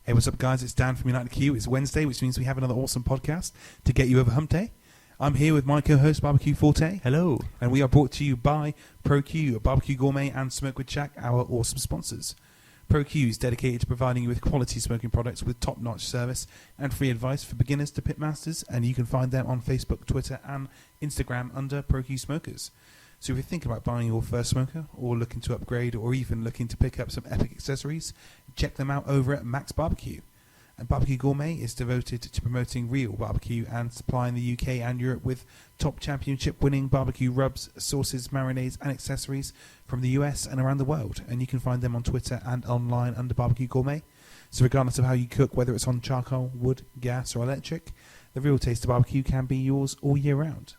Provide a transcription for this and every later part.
Hey, what's up, guys? It's Dan from UnitedQ. It's Wednesday, which means we have another awesome podcast to get you over hump day. I'm here with my co-host, BBQ Forte. Hello. And we are brought to you by ProQ, BBQ Gourmet, and Smokewood Shack, our awesome sponsors. ProQ is dedicated to providing you with quality smoking products with top-notch service and free advice for beginners to pitmasters, and you can find them on Facebook, Twitter, and Instagram under ProQ Smokers. So if you're thinking about buying your first smoker, or looking to upgrade, or even looking to pick up some epic accessories, check them out over at Max BBQ. And BBQ Gourmet is devoted to promoting real barbecue and supplying the UK and Europe with top championship-winning barbecue rubs, sauces, marinades, and accessories from the US and around the world. And you can find them on Twitter and online under BBQ Gourmet. So regardless of how you cook, whether it's on charcoal, wood, gas, or electric, the real taste of barbecue can be yours all year round.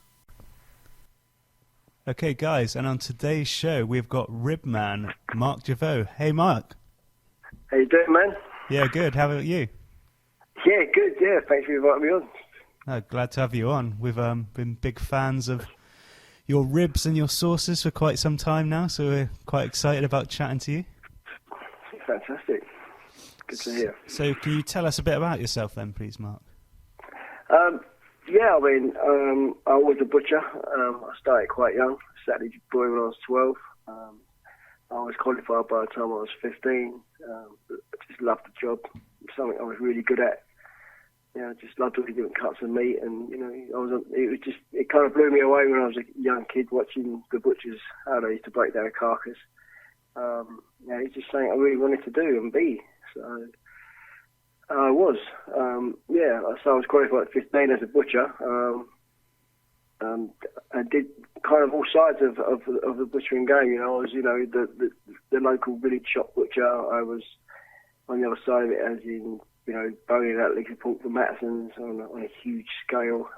Okay, guys, and on today's show, we've got RIB Man Mark Gevaux. Hey, Mark. How you doing, man? Yeah, good. How about you? Yeah, good. Yeah, thanks for inviting me on. Glad to have you on. We've been big fans of your ribs and your sauces for quite some time now, so we're quite excited about chatting to you. Fantastic. Good to hear. So can you tell us a bit about yourself then, please, Mark? Yeah, I mean, I was a butcher. I started quite young. Started boy when I was 12. I was qualified by the time I was 15. I just loved the job. Something I was really good at. You know, just loved all the different cuts of meat, and you know, it kind of blew me away when I was a young kid watching the butchers how they used to break down a carcass. Yeah, it's just something I really wanted to do and be. So I was, yeah. So I was qualified at 15 as a butcher. I did kind of all sides of the butchering game. You know, I was, you know, the local village shop butcher. I was on the other side of it, as in, you know, boning out legs of pork for Mattison's on a huge scale.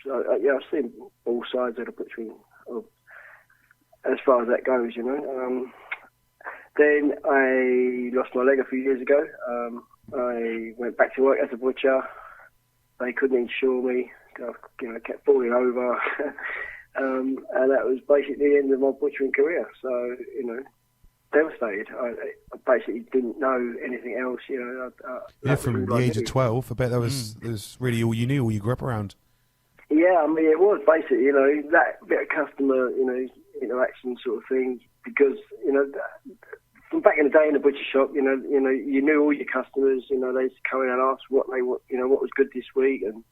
So yeah, I've seen all sides of the butchering, as far as that goes. You know. Then I lost my leg a few years ago. I went back to work as a butcher. They couldn't insure me. I kept falling over. And that was basically the end of my butchering career. So, you know, devastated. I basically didn't know anything else. You know, Yeah, from the age of 12, I bet that was really all you knew, all you grew up around. Yeah, I mean, it was basically, you know, that bit of customer, you know, interaction sort of thing. Because, you know, from back in the day in the butcher shop, you knew all your customers. You know, they used to come in and ask what was good this week and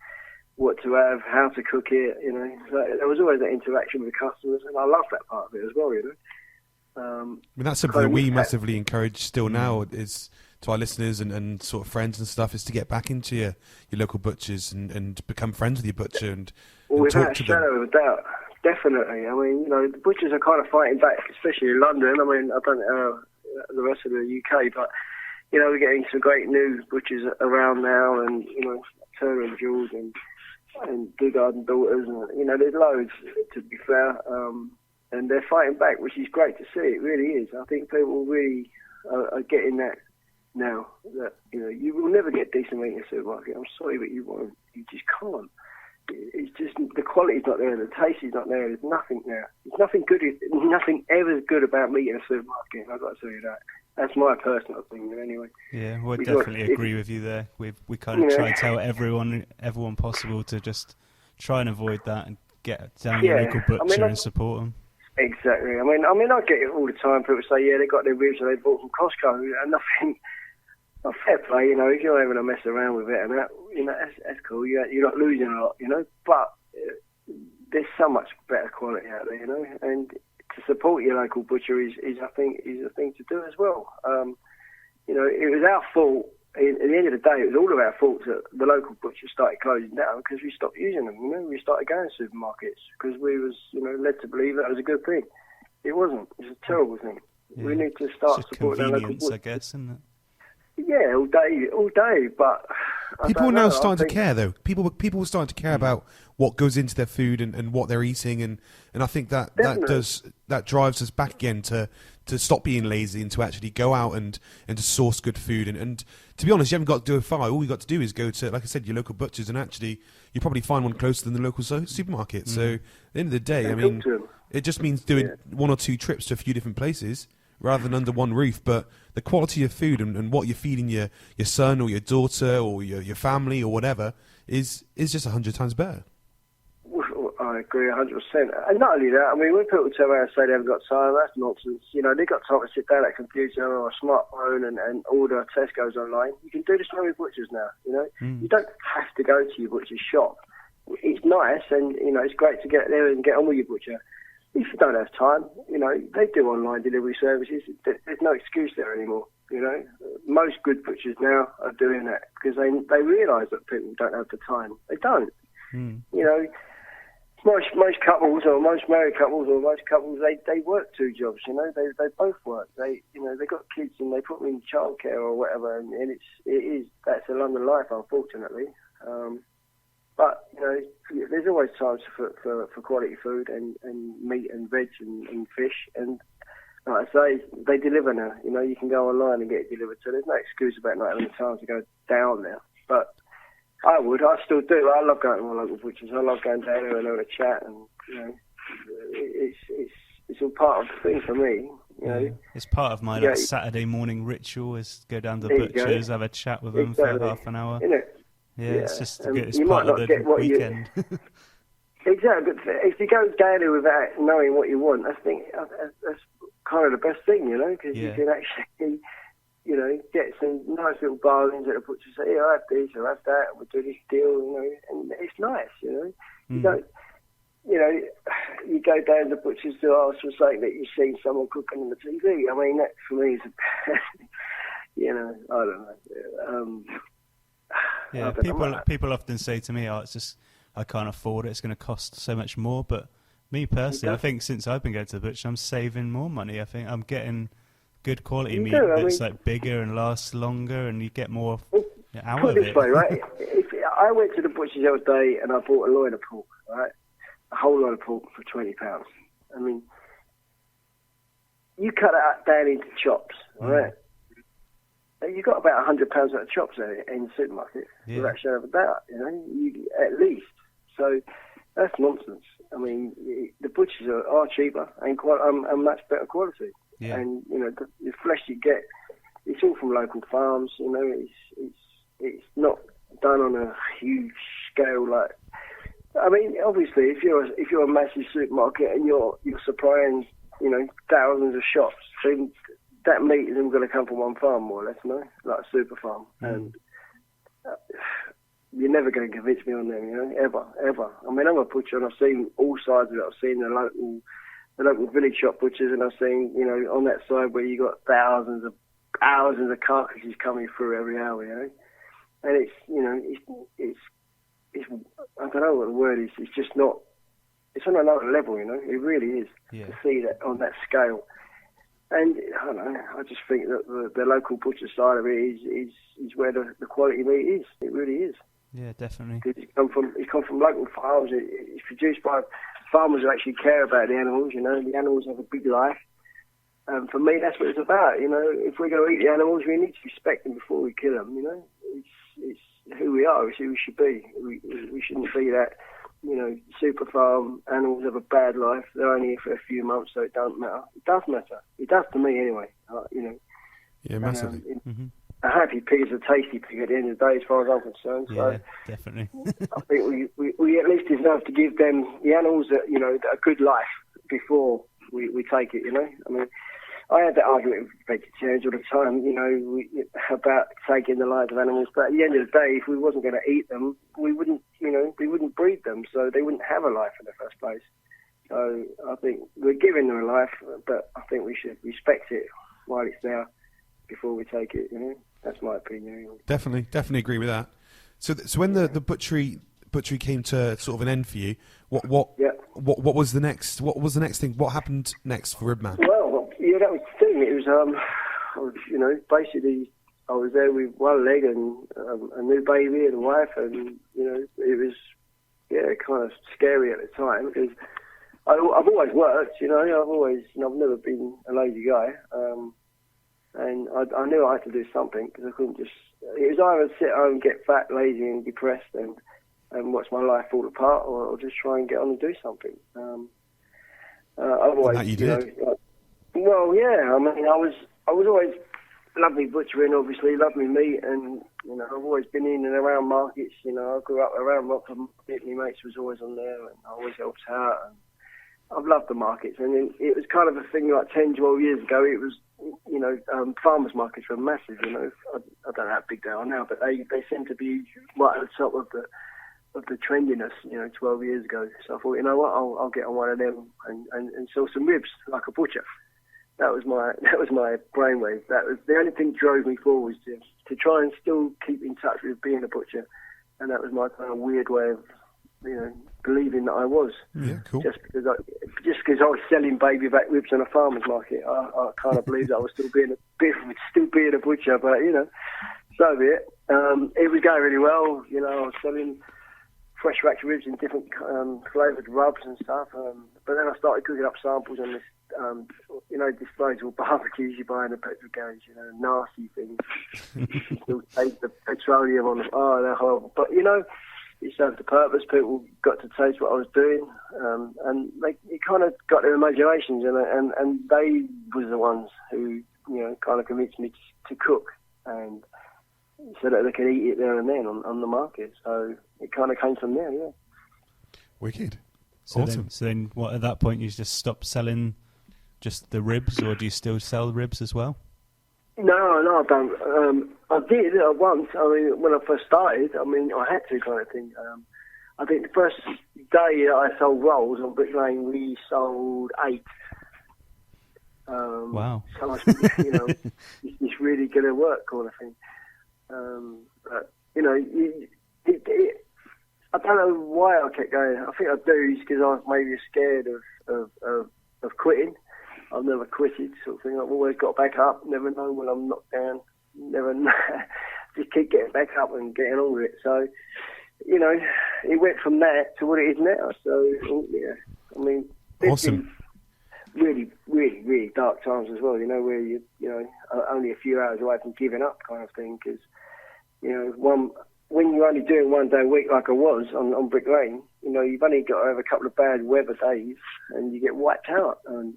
what to have, how to cook it. You know, so there was always that interaction with the customers, and I love that part of it as well. You know, I mean, that's something that we massively encourage still now, is to our listeners and sort of friends and stuff, is to get back into your local butchers and become friends with your butcher and talk to them. Without a shadow of a doubt. Definitely. I mean, you know, the butchers are kind of fighting back, especially in London. I mean, I don't know the rest of the UK, but, you know, we're getting some great new butchers around now, and, you know, Turner and Jules and Good Garden Daughters, and, you know, there's loads, to be fair, and they're fighting back, which is great to see. It really is. I think people really are getting that now, that, you know, you will never get decent meat in a supermarket. I'm sorry, but you won't. You just can't. It's just, the quality's not there, the taste is not there, there's nothing there. There's nothing good, nothing ever good about meat in a supermarket, I've got to tell you that. That's my personal opinion anyway. Yeah, we'll definitely agree with you there. We kind of try to tell everyone possible to just try and avoid that and get down your local butcher and support them. Exactly. I mean, I get it all the time. People say, yeah, they got their ribs and they bought from Costco, and nothing. Well, fair play, you know, if you're having to mess around with it and that, you know, that's cool. You're not losing a lot, you know, but there's so much better quality out there, you know, and to support your local butcher is a thing to do as well. You know, it was our fault. At the end of the day, it was all of our fault that the local butchers started closing down, because we stopped using them. You know, we started going to supermarkets because we was, you know, led to believe that was a good thing. It wasn't. It was a terrible thing. Yeah. We need to start supporting our local butchers. I guess, isn't it? Yeah, all day, but people are now starting to care, though. People are starting to care about what goes into their food and what they're eating, and I think that drives us back again to stop being lazy and to actually go out and to source good food. And to be honest, you haven't got to do it far. All you got to do is go to, like I said, your local butchers, and actually you probably find one closer than the local supermarket. So at the end of the day, I mean, it just means doing one or two trips to a few different places rather than under one roof. But the quality of food and what you're feeding your son or your daughter or your family or whatever is just 100 times better. I agree 100%. And not only that, I mean, when people turn around and say they haven't got time, that's nonsense. You know, they've got time to sit down at a computer or a smartphone and order Tesco's online. You can do the same with butchers now, you know. You don't have to go to your butcher's shop. It's nice and, you know, it's great to get there and get on with your butcher. If you don't have time, you know, they do online delivery services. There's no excuse there anymore, you know. Most good butchers now are doing that because they realise that people don't have the time. They don't. You know, most couples or most married couples or most couples, they work two jobs, you know. They both work. They got kids and they put them in childcare or whatever, and that's a London life, unfortunately. But, you know, there's always times for quality food and meat and veg and fish. And like I say, they deliver now. You know, you can go online and get it delivered. So there's no excuse about not having the time to go down there. But I still do. I love going to my local butchers. I love going down there and having a chat. And, you know, it's all part of the thing for me. You know? It's part of my Saturday morning ritual is go down to the butchers, have a chat with them for half an hour. You know? Yeah, it's just it's part of the weekend. Exactly, but if you go down there without knowing what you want, that's kind of the best thing, you know, because you can actually, you know, get some nice little bargains at the butcher. Say, I'll have this, I'll have that, we'll do this deal, you know, and it's nice, you know. You don't, you know, you go down to the butcher's to ask for something that you've seen someone cooking on the TV. I mean, that for me is, you know, I don't know. Yeah, people often say to me, it's just, I can't afford it, it's going to cost so much more. But me personally, I think since I've been going to the butcher, I'm saving more money. I think I'm getting good quality meat that's like bigger and lasts longer, and you get more out of it. Put it this way, right? If I went to the butcher's the other day and I bought a loin of pork, right? A whole loin of pork for £20. I mean, you cut it down into chops, right? You got about £100 worth of chops there in the supermarket, without shadow of a doubt, you know, at least. So that's nonsense. I mean, the butchers are cheaper and much better quality. Yeah. And, you know, the flesh you get, it's all from local farms, you know, it's not done on a huge scale like. I mean, obviously, if you're a massive supermarket and you're supplying, you know, thousands of shops, then that meat isn't going to come from one farm, more or less, no? Like a super farm. And you're never going to convince me on them, you know, ever. I mean, I'm a butcher and I've seen all sides of it. I've seen the local village shop butchers, and I've seen, you know, on that side where you got thousands of carcasses coming through every hour, you know. And it's, you know, it's I don't know what the word is. It's just not. It's on another level, you know. It really is to see that on that scale. And I don't know. I just think that the local butcher side of it is where the quality meat is. It really is. Yeah, definitely. Because it's come from local farms. It's produced by farmers who actually care about the animals. You know, the animals have a big life. For me, that's what it's about. You know, if we're going to eat the animals, we need to respect them before we kill them. You know, it's who we are. It's who we should be. We shouldn't be that. You know, super farm animals have a bad life. They're only here for a few months, so it doesn't matter. It does matter. It does to me anyway. You know. Yeah, massively. A happy pig is a tasty pig at the end of the day, as far as I'm concerned. Yeah, so definitely. I think we at least deserve to give them the animals that, you know, a good life before we take it. You know, I mean, I had that argument with vegetarians all the time, you know, about taking the lives of animals. But at the end of the day, if we wasn't going to eat them, we wouldn't breed them, so they wouldn't have a life in the first place. So I think we're giving them a life, but I think we should respect it while it's there before we take it. You know, that's my opinion. Definitely agree with that. So when the butchery came to sort of an end for you, what was the next? What was the next thing? What happened next for RIB Man? Well, yeah, that was the thing. It was, you know, basically I was there with one leg and a new baby and a wife, and you know, it was kind of scary at the time because I've always worked. You know, I've never been a lazy guy. And I knew I had to do something because I couldn't just. It was either sit home, get fat, lazy, and depressed, and watch my life fall apart, or just try and get on and do something. Otherwise, and that you did. Know, well, yeah. I mean, I was always love me butchering, obviously, love me meat, and, you know, I've always been in and around markets. You know, I grew up around Rockford Market, my mates was always on there, and I always helped out, and I've loved the markets. And it was kind of a thing like 10, 12 years ago. It was, you know, farmers markets were massive, you know. I don't know how big they are now, but they seem to be right at the top of the trendiness, you know, 12 years ago. So I thought, you know what, I'll get on one of them and sell some ribs like a butcher. That was my brainwave. That was the only thing that drove me forward, to try and still keep in touch with being a butcher, and that was my kind of weird way of, you know, believing that I was. Yeah, cool. Just because I was selling baby back ribs on a farmer's market, I kind of believed I was still being a butcher. But, you know, so be it. It was going really well. You know, I was selling fresh rack ribs in different flavoured rubs and stuff. But then I started cooking up samples on this, you know, disposable barbecues you buy in the petrol garage, you know, nasty things. You still taste the petroleum on them. Oh, they're horrible. But, you know, it served the purpose. People got to taste what I was doing, and it kind of got their imaginations, and they was the ones who, you know, kind of convinced me to cook, and so that they could eat it there and then on the market. So it kind of came from there, yeah. Wicked. So awesome. Then what, at that point you just stopped selling just the ribs, or do you still sell ribs as well? No, I don't. I did once. I mean, when I first started, I mean, I had to, kind of thing. I think the first day that I sold rolls on Brick Lane, we sold 8. Wow. So I, you know, it's really going to work, kind of thing. But, you know, I don't know why I kept going. I think I do because I was maybe scared of quitting. I've never quitted, sort of thing. I've always got back up, never know when I'm knocked down, never know. Just keep getting back up and getting on with it. So, you know, it went from that to what it is now. So, yeah, I mean, awesome. Really, really, really dark times as well, you know, where you know, only a few hours away from giving up, kind of thing, because, you know, when you're only doing 1 day a week like I was on Brick Lane, you know, you've only got to have a couple of bad weather days and you get wiped out. And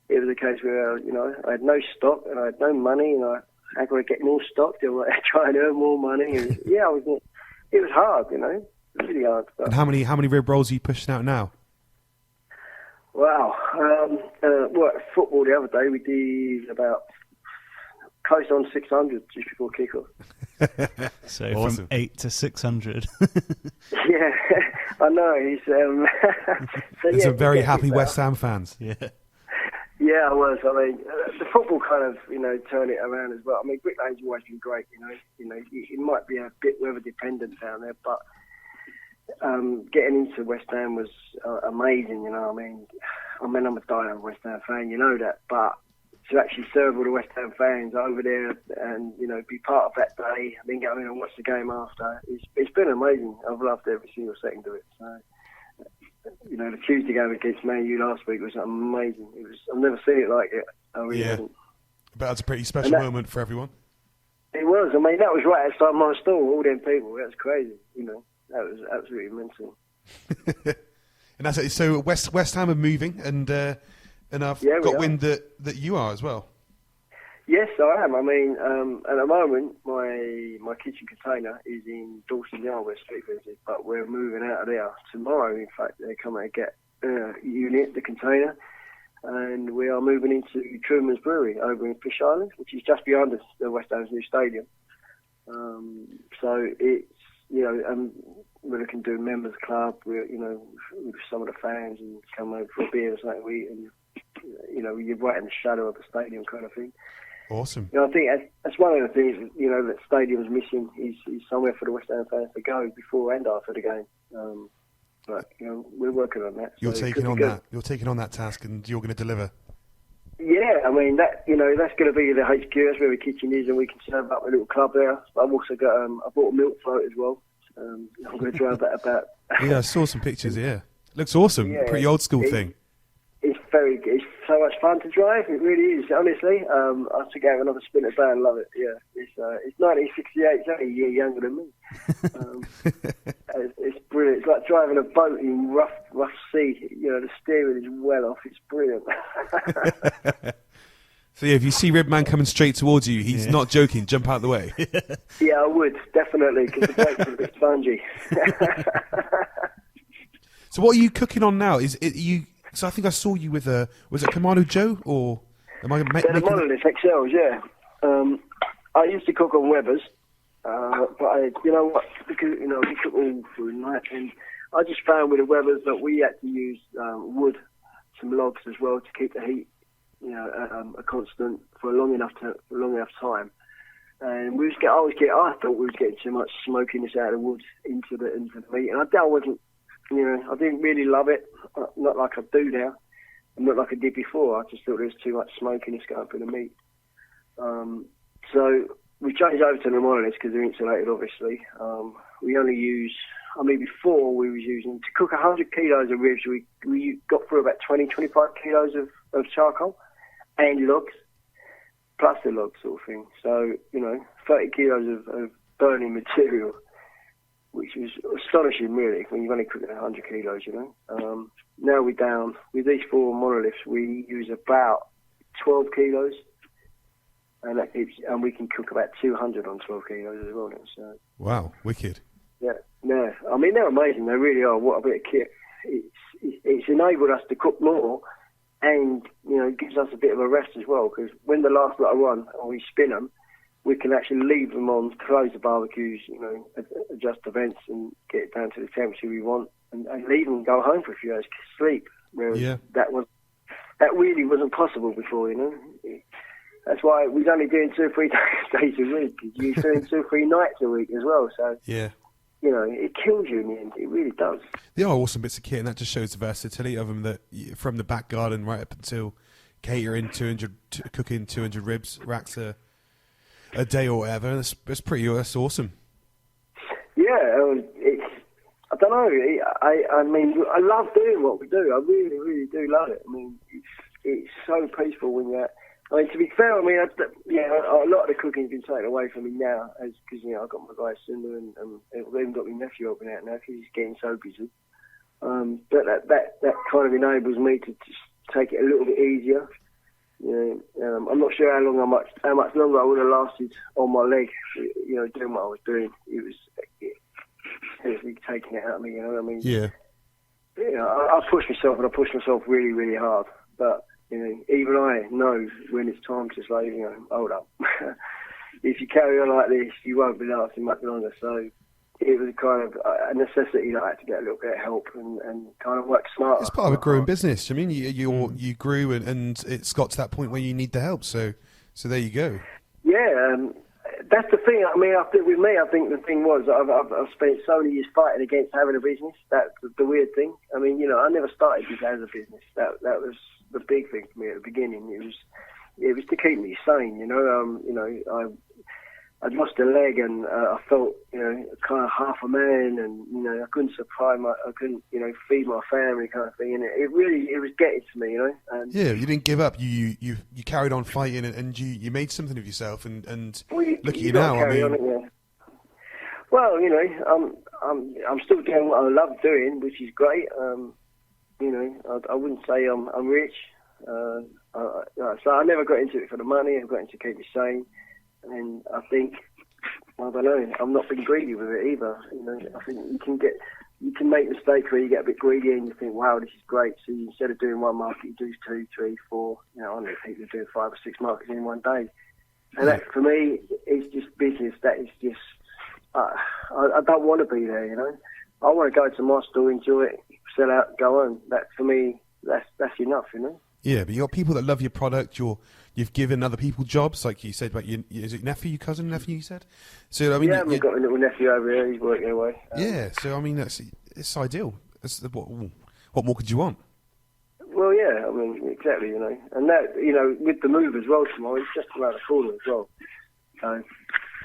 it was a case where, you know, I had no stock and I had no money, and I got to get more stock to try and earn more money. And yeah, it was hard, you know, really hard. But, and how many rib rolls are you pushing out now? Wow. Well, at football the other day, we did about close on 600 just before kickoff. So awesome. From 8 to 600. Yeah, I know. He's There's some very happy West Ham fans. Yeah. Yeah, I was. I mean, the football kind of, you know, turned it around as well. I mean, Brick Lane's always been great, you know. It might be a bit weather dependent down there, but getting into West Ham was amazing, you know. I mean, I'm a diehard West Ham fan, you know that, but to actually serve all the West Ham fans over there and, you know, be part of that day and then go in and watch the game after, it's been amazing. I've loved every single second of it. So, you know, the Tuesday game against Man U last week was amazing. I've never seen it like it. I really haven't. But it's a pretty special moment for everyone. It was. I mean, that was right outside my store, all them people. That was crazy, you know. That was absolutely mental. And that's it. So West Ham are moving, and I've got wind that you are as well. Yes, I am. I mean, at the moment, my kitchen container is in Dawson Yard, where Sleepers is, but we're moving out of there tomorrow. In fact, they're coming to get unit, the container, and we are moving into Truman's Brewery over in Fish Island, which is just behind us, the West Ham's new stadium. So it's, you know, we're looking to do a members club, you know, with some of the fans, and come over for a beer or something to eat, and, you know, you're right in the shadow of the stadium, kind of thing. Awesome. You know, I think that's one of the things, you know, that stadium's missing is somewhere for the West Ham fans to go before and after the game. But, you know, we're working on that. You're taking on that. You're taking on that task, and you're going to deliver. Yeah, I mean, that, you know, that's going to be the HQ. That's where the kitchen is, and we can serve up a little club there. I've also got, I bought a milk float as well. I'm going to drive that about. Yeah, I saw some pictures. Yeah, looks awesome. Yeah, pretty old school thing. It's very good. It's so much fun to drive. It really is. Honestly, I should go have another spin at that and love it. Yeah, it's 1968. It's only a year younger than me. It's brilliant. It's like driving a boat in rough sea. You know, the steering is well off. It's brilliant. So yeah, if you see Rib Man coming straight towards you, he's not joking. Jump out of the way. Yeah, I would, definitely, because the plate's a bit spongy. So what are you cooking on now? Is it you? So I think I saw you with was it Kamado Joe or am I making the Monolith XLs? Yeah. I used to cook on Weber's, but you know what? Because we cook all through the night, and I just found with the Weber's that we had to use wood, some logs as well to keep the heat, a constant for long enough time. And I thought we was getting too much smokiness out of the wood into the meat, and I wasn't. I didn't really love it, not like I do now, and not like I did before. I just thought there was too much smokiness going through the meat. So we changed over to the monoliths because they're insulated, obviously. We only use, before we was using, to cook 100 kilos of ribs, we got through about 25 kilos of charcoal and logs, plus the logs sort of thing. So, 30 kilos of burning material, which was astonishing, really, when you've only cooked 100 kilos, Now we're down, with these 4 monoliths, we use about 12 kilos, and we can cook about 200 on 12 kilos as well now. So. Wow, wicked. Yeah, no, they're amazing, they really are. What a bit of kit. It's enabled us to cook more, and, gives us a bit of a rest as well, because when the last lot are on, and we spin them, we can actually leave them on, close the barbecues, adjust the vents and get it down to the temperature we want, and leave them and go home for a few hours, sleep. Whereas that really wasn't possible before, That's why we was only doing 2 or 3 days a week. You were doing 2 or 3 nights a week as well. So it kills you in the end. It really does. They are awesome bits of kit, and that just shows the versatility of them. That from the back garden right up until catering 200, cooking 200 ribs racks a day or whatever. That's awesome. Yeah, I don't know. I love doing what we do. I really, really do love it. It's so peaceful when you're. To be fair, a lot of the cooking's been taken away from me now, because I've got my guy Cinder, and I've even got my nephew helping out now because he's getting so busy. But that kind of enables me to just take it a little bit easier. I'm not sure how much longer I would have lasted on my leg, doing what I was doing. It was taking it out of me, Yeah. I push myself, and I push myself really, really hard. But, even I know when it's time to say, hold up. If you carry on like this, you won't be lasting much longer. So it was kind of a necessity that I had to get a little bit of help and kind of work smarter. It's part of a growing business. You grew and it's got to that point where you need the help. So there you go. Yeah, that's the thing. I think the thing was I've spent so many years fighting against having a business. That's the weird thing. I never started this as a business. That was the big thing for me at the beginning. It was to keep me sane. I'd lost a leg, and I felt, kind of half a man, and I couldn't feed my family, kind of thing. And it was getting to me, And yeah, you didn't give up. You carried on fighting, and you made something of yourself. And look at you now. Well, I'm still doing what I love doing, which is great. I wouldn't say I'm rich. So I never got into it for the money. I got into it to keep me sane. And I think, I don't know, I'm not being greedy with it either. I think you can make mistakes where you get a bit greedy and you think, wow, this is great. So instead of doing one market, you do 2, 3, 4. I know people doing 5 or 6 markets in one day. And that, for me, is just business. That is just, I don't want to be there, I want to go to my store, enjoy it, sell out, go home. That, for me, that's enough, Yeah, but you got people that love your product. You've given other people jobs, like you said about is it nephew, your cousin, nephew? You said. So I've got a little nephew over here. He's working away. So it's ideal. What more could you want? Well, yeah, exactly, and that, with the move as well tomorrow, it's just around the corner as well. So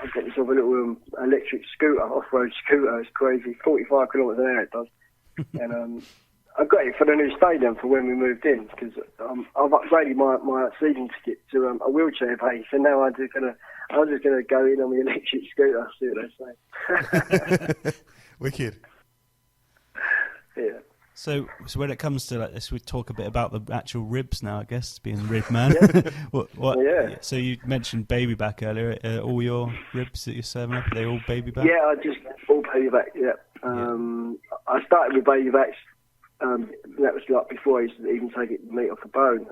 I've got myself a little electric scooter, off-road scooter. It's crazy, 45 kilometres an hour it does, and I got it for the new stadium for when we moved in, because I've upgraded my season ticket to a wheelchair base, and now I'm just gonna go in on the electric scooter, see what they say. Wicked. Yeah. So when it comes to like this, we talk a bit about the actual ribs now, I guess, being rib man. Yeah. So you mentioned baby back earlier. All your ribs that you're serving up, are they all baby back? Yeah, I just all baby back. Yeah. I started with baby backs. That was like before I used to even take the meat off the bone.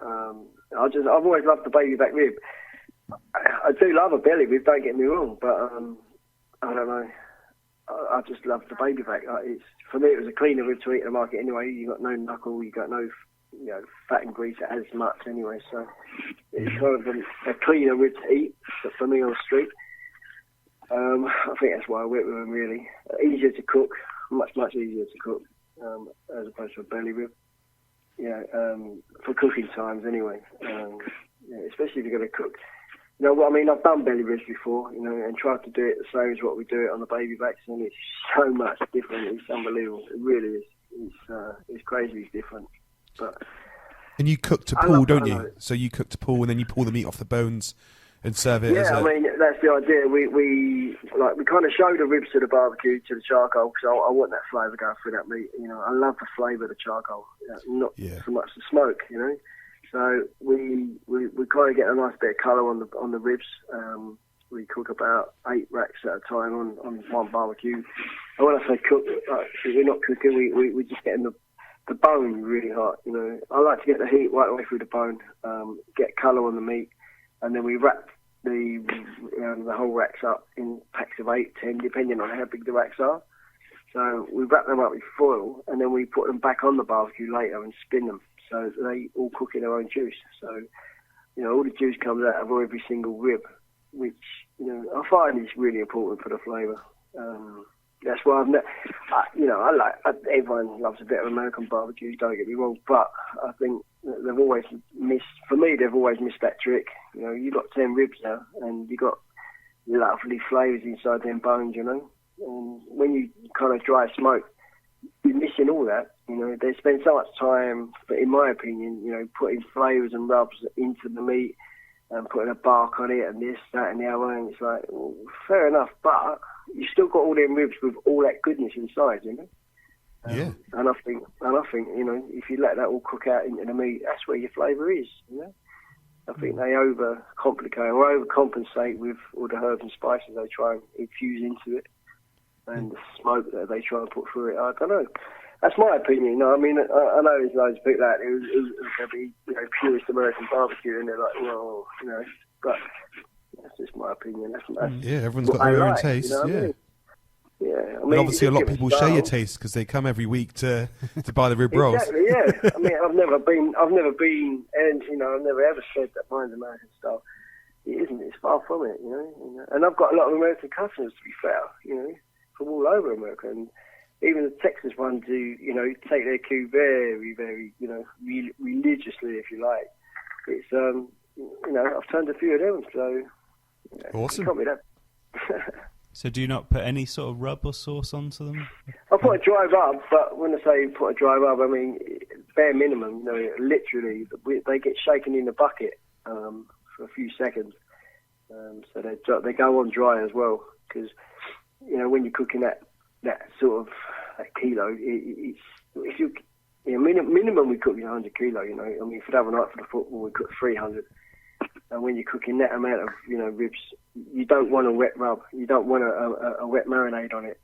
I've always loved the baby back rib. I do love a belly rib. Don't get me wrong, but I don't know. I just love the baby back. For me, it was a cleaner rib to eat in the market anyway. You got no knuckle, you got no fat and grease as much anyway. So it's kind of a cleaner rib to eat for me on the street. I think that's why I went with them really. Easier to cook, much easier to cook as opposed to a belly rib. For cooking times anyway. Especially if you're going to cook. You know what I mean? I've done belly ribs before, and tried to do it the same as what we do it on the baby backs, and it's so much different. It's unbelievable. It really is. It's crazy. It's different. And you cook to pull, don't you? So you cook to pull, and then you pull the meat off the bones and serve it. Yeah, I mean that's the idea. We kind of show the ribs to the barbecue, to the charcoal, because I want that flavour going through that meat. I love the flavour of the charcoal, not so much the smoke. So we kind of get a nice bit of colour on the ribs. We cook about 8 racks at a time on one barbecue. And when I say cook, we're not cooking. We're just getting the bone really hot. I like to get the heat right away through the bone, get colour on the meat, and then we wrap the whole racks up in packs of 8, 10, depending on how big the racks are. So we wrap them up with foil, and then we put them back on the barbecue later and spin them. So they all cook in their own juice. So, all the juice comes out of every single rib, which, I find is really important for the flavour. That's why everyone loves a bit of American barbecue, don't get me wrong, but I think they've always missed that trick. You've got 10 ribs now, and you've got lovely flavours inside them bones, And when you kind of dry smoke, you're missing all that. They spend so much time, but in my opinion, putting flavours and rubs into the meat and putting a bark on it and this, that and the other, and it's like, well, fair enough, but you still got all them ribs with all that goodness inside, Yeah. And I think, if you let that all cook out into the meat, that's where your flavour is, I think they overcomplicate or overcompensate with all the herbs and spices they try and infuse into it, and the smoke that they try and put through it. I don't know. That's my opinion. I mean, I know there's loads of people that it was going to be, purest American barbecue, and they're like, well, but that's just my opinion. Everyone's got their own taste. I mean? Yeah. I mean, and obviously, a lot of people share your taste because they come every week to buy the rib rolls. Exactly. Yeah. I mean, I've never been, and I've never ever said that mine's American style. It isn't. It's far from it. And I've got a lot of American customers, to be fair. From all over America, and even the Texas ones who, take their cue very, very, religiously, if you like. It's, I've turned a few of them, so awesome. You can't be that. So do you not put any sort of rub or sauce onto them? I put a dry rub, but when I say put a dry rub, I mean bare minimum. Literally, they get shaken in the bucket for a few seconds, so they go on dry as well, because when you're cooking that sort of kilo, it's if you minimum we cook 100 kilo. I mean, for the other night for the football we cooked 300, and when you're cooking that amount of ribs, you don't want a wet rub, you don't want a wet marinade on it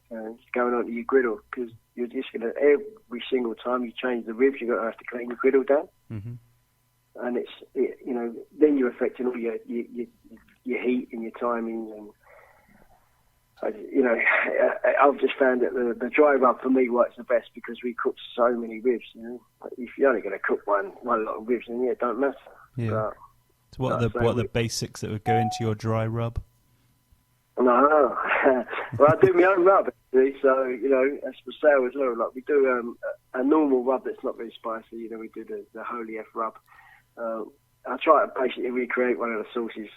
going onto your griddle, because you're just gonna, every single time you change the ribs, you're gonna have to clean your griddle down, and then you're affecting all your heat and your timing and. I've just found that the dry rub for me works the best because we cook so many ribs. If you're only going to cook one lot of ribs, then it don't matter. Yeah. So what are the basics that would go into your dry rub? No, well, I do my own rub actually. So that's for sale as well. Like we do a normal rub that's not very spicy. We do the Holy F rub. I try to basically recreate one of the sauces.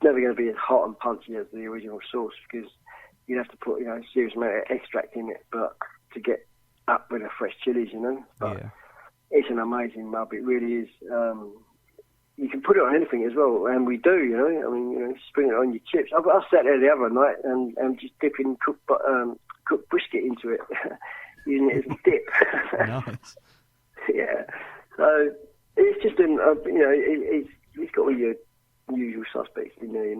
Never going to be as hot and punchy as the original sauce because you'd have to put a serious amount of extract in it, but to get up with the fresh chilies, But it's an amazing rub. It really is. You can put it on anything as well, and we do. I mean, spring it on your chips. I sat there the other night and just dipping cooked brisket into it. using it as a dip. Nice. Yeah. So it's just it's got all your usual suspects in there,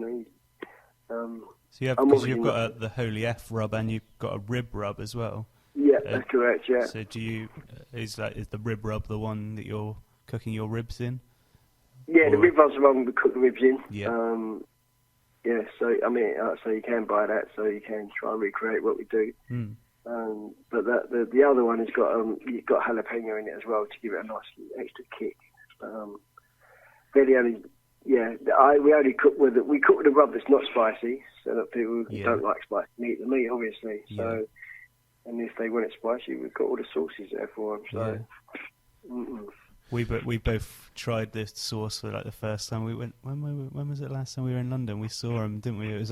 So you've got the Holy F rub and you've got a rib rub as well. Yeah, that's correct. Yeah. So is the rib rub the one that you're cooking your ribs in? Yeah, the rib rub's the one we cook the ribs in. Yeah. Yeah. So so you can buy that, so you can try and recreate what we do. Mm. But the other one has got you've got jalapeno in it as well to give it a nice extra kick. We only cook with it. We cook with a rub that's not spicy, so that people don't like spicy meat, the meat obviously. So, and if they want it spicy, we've got all the sauces there for them. So, we both tried this sauce for like the first time we went. When was it last time we were in London? We saw them, didn't we? It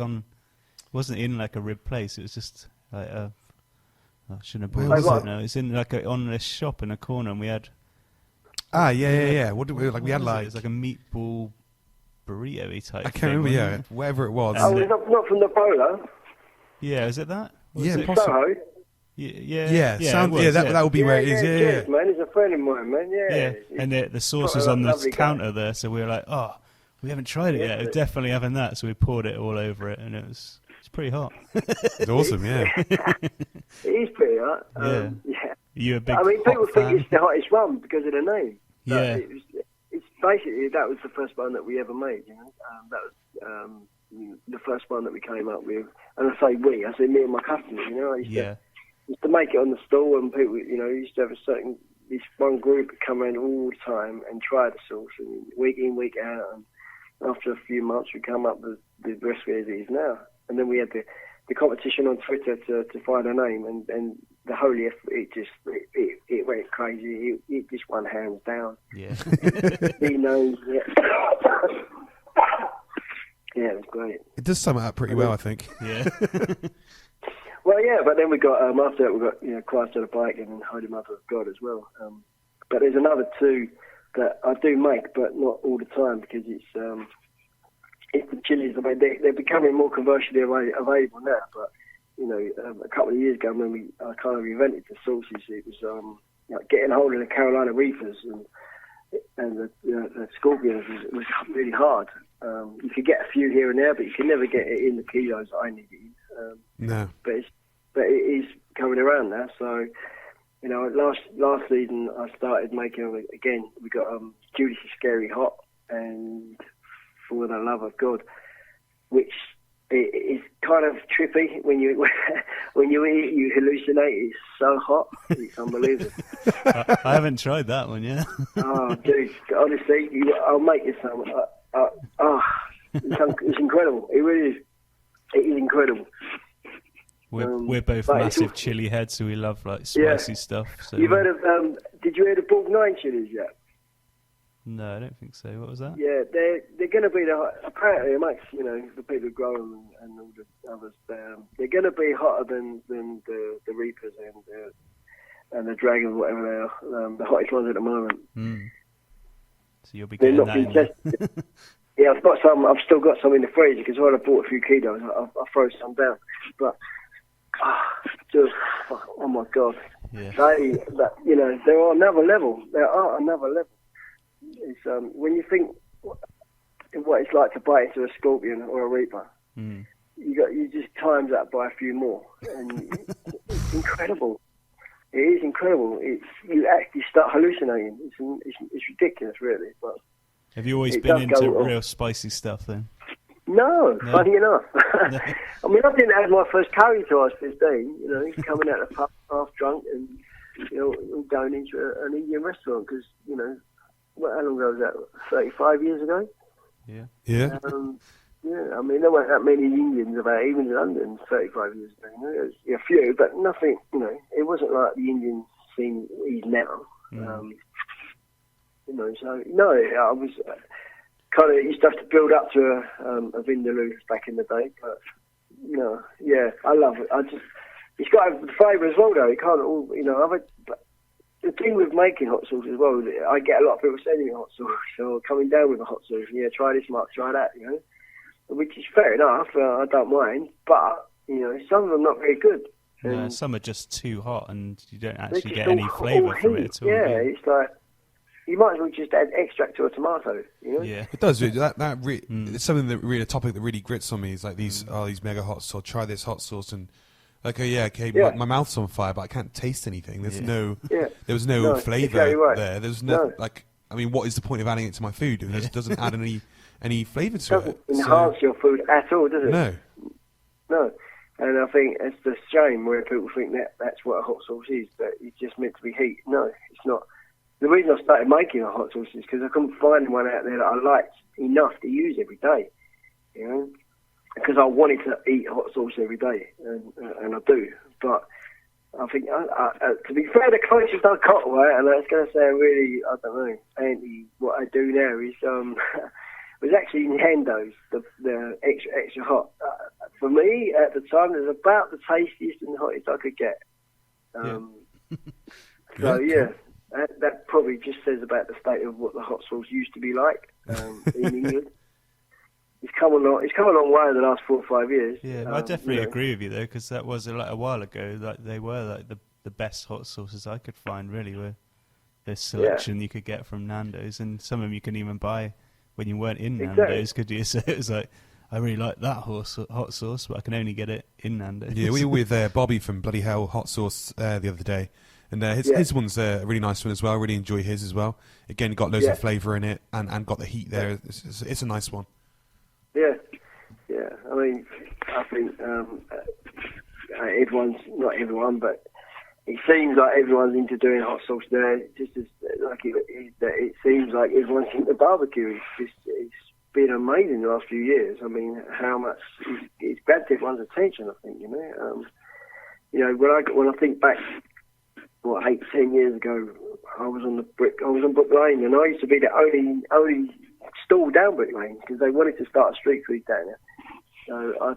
wasn't in like a rib place. It was just like a. I shouldn't have brought it. No, it's in like on a shop in a corner, and we had. Yeah. What did we like? We had it was like a meatball burrito-y type. I can't remember. Yeah, whatever it was. Oh, not from the Polo. Yeah, is it that? Soho. That would be where it is. Cheers, man. He's a friend of mine, man. Yeah. And the sauce was on the counter there, so we were like, oh, we haven't tried it yet. We're definitely having that, so we poured it all over it, and it's pretty hot. It's awesome, yeah. It is pretty hot. Yeah. You a big. People fan? think it's the hottest one because of the name. Yeah. It's basically that was the first one that we ever made. That was the first one that we came up with, and I say me and my customers. I used to make it on the stall, and people, used to have this one group that come around all the time and try the sauce, and week in, week out, and after a few months we come up with the recipe as it is now. And then we had the competition on Twitter to find a name, and the Holy F, it went crazy. It just won hands down. Yeah. He knows. Yeah. Yeah, it was great. It does sum it up pretty well, I think. Yeah. Well, yeah, but then we got after that we got Christ on a Bike and Holy Mother of God as well. But there's another two that I do make, but not all the time because it's the chilies. I mean, they're becoming more commercially available now. But a couple of years ago when I kind of invented the sauces, it was getting hold of the Carolina Reapers and the Scorpions was really hard. You could get a few here and there, but you can never get it in the kilos that I need it in. No. But it is coming around now. So, last season I started making them again. We got Judas is Scary Hot and For the Love of God, which is kind of trippy when you eat it, you hallucinate. It's so hot, it's unbelievable. I haven't tried that one yet. Oh, dude, honestly, I'll make you some. It's incredible. It really is. It is incredible. We're both massive chili heads, so we love like spicy stuff. So. You've heard of? Did you hear the Bulk 9 chilies yet? No, I don't think so. What was that? Yeah, they're going to be apparently amongst the people who grow them and all the others. They're going to be hotter than the Reapers and the Dragons, whatever they are. The hottest ones at the moment. Mm. So you'll be getting that. They're not being tested. Yeah, I've still got some in the freezer because when I bought a few kilos, I throw some down. But oh my God, yeah. They're another level. They are another level. It's when you think what it's like to bite into a scorpion or a reaper, you just times that by a few more, and it's incredible. It is incredible. You actually start hallucinating. It's ridiculous, really. But have you always been into real spicy stuff then? No, funny enough. No. I mean, I didn't have my first curry till I was 15. Coming out of the pub half drunk and going into an Indian restaurant because how long ago was that? 35 years ago. Yeah. Yeah. I mean, there weren't that many Indians about even in London 35 years ago. There was a few, but nothing. It wasn't like the Indian scene is now. So no, I was kind of used to have to build up to a vindaloo back in the day, but I love it. It's got to have the flavour as well, though. It can't all, but the thing with making hot sauce as well, I get a lot of people sending me hot sauce or coming down with a hot sauce. Yeah, try this, Mark, try that. Which is fair enough. I don't mind, but some of them not very good. And some are just too hot, and you don't actually get any flavour from it at all. Yeah, it's like you might as well just add extract to a tomato. You know? Yeah, it does. It's something that really a topic that really grits on me is like these mega hot sauce. Try this hot sauce and. My mouth's on fire, but I can't taste anything. There's there was no flavour exactly right. there. There's no what is the point of adding it to my food if it doesn't add any flavour to it? Doesn't enhance your food at all, does it? No. And I think it's the shame where people think that that's what a hot sauce is, that it's just meant to be heat. No, it's not. The reason I started making a hot sauce is because I couldn't find one out there that I liked enough to use every day. You know. Because I wanted to eat hot sauce every day, and I do. But I think, to be fair, the closest I got, right, and it's going to sound really, I don't know, anti what I do now is, was actually Nando's, the extra hot. For me, at the time, it was about the tastiest and hottest I could get. That probably just says about the state of what the hot sauce used to be like in England. It's come a long way in the last 4 or 5 years. Yeah, I definitely agree with you though, because that was a while ago. Like they were like the best hot sauces I could find. Really, were the selection you could get from Nando's, and some of them you can even buy when you weren't in Nando's, could you? So it was like, I really like that hot sauce, but I can only get it in Nando's. Yeah, we were with Bobby from Bloody Hell Hot Sauce the other day, and his one's a really nice one as well. I really enjoy his as well. Again, got loads of flavour in it, and got the heat there. It's a nice one. Yeah. I mean, I think not everyone, but it seems like everyone's into doing hot sauce there. Just as like it seems like everyone's into barbecue. It's been amazing the last few years. I mean, how much it's grabbed everyone's attention. I think when I think back, 8-10 years ago, I was on Brook Lane, and I used to be the only stall down Brook Lane because they wanted to start a street food down there. So I